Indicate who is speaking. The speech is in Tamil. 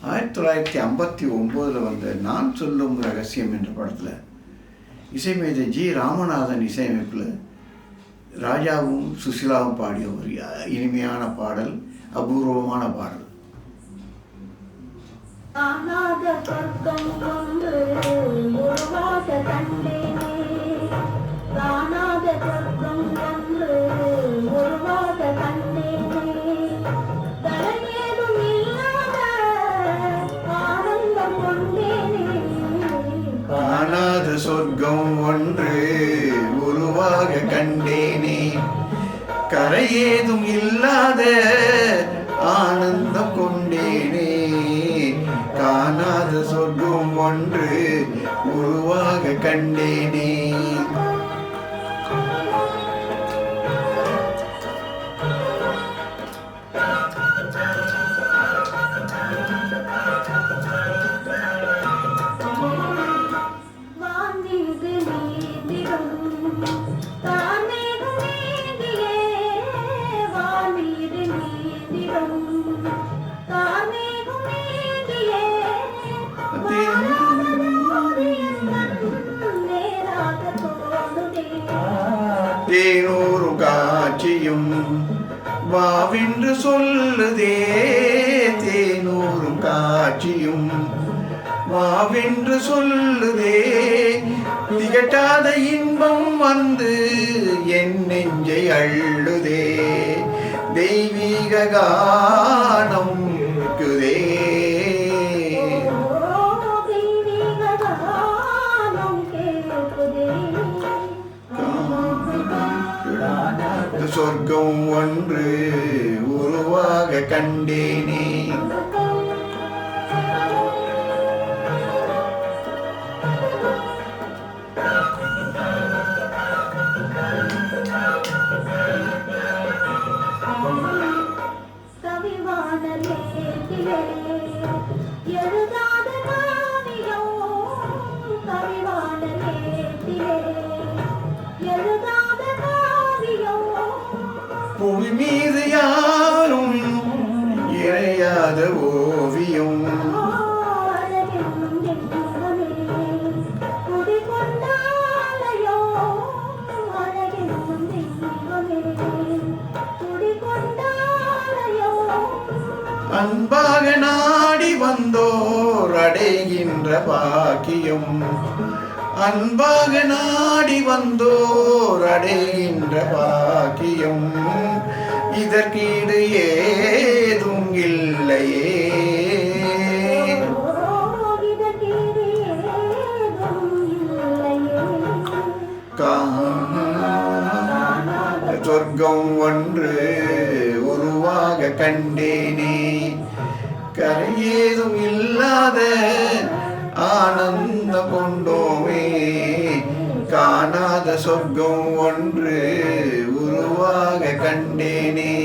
Speaker 1: 1959 வந்த நான் சொல்லும் ரகசியம் என்ற படத்தில் இசைமேதை ஜி ராமநாதன் இசையமைப்பில் ராஜாவும் சுசிலாவும் பாடிய ஒரு இனிமையான பாடல், அபூர்வமான பாடல். காணாத சொர்க்கம் ஒன்று உருவாக கண்டேனே, கரையேதும் இல்லாத ஆனந்தம் கொண்டேனே. காணாத சொர்க்கம் ஒன்று உருவாக கண்டேனே. தேனூரும் காட்சியும் வாவென்று சொல்லுதே, தேனூரும் காட்சியும் வாவென்று சொல்லுதே. திகட்டாத இன்பம் வந்து என் நெஞ்சை அள்ளுதே, தெய்வீக கானம் இருக்குதே. சொர்க்கம் ஒன்று உருவாக கண்டேனே. புவி மீது யாரும் இணையாத ஓவியம், அன்பாக நாடி வந்தோர் அடைகின்ற பாக்கியம், அன்பாக நாடி வந்தோர் அடைகின்ற பாக்கியம். இதற்கீடு ஏதும் இல்லையே, சொர்க்கம் ஒன்று உருவாக கண்டேனே, கரையேதும் இல்லாத ஆனந்தம் கொண்டோமே. காணாத சொர்க்கம் ஒன்று உருவாக கண்டேனே.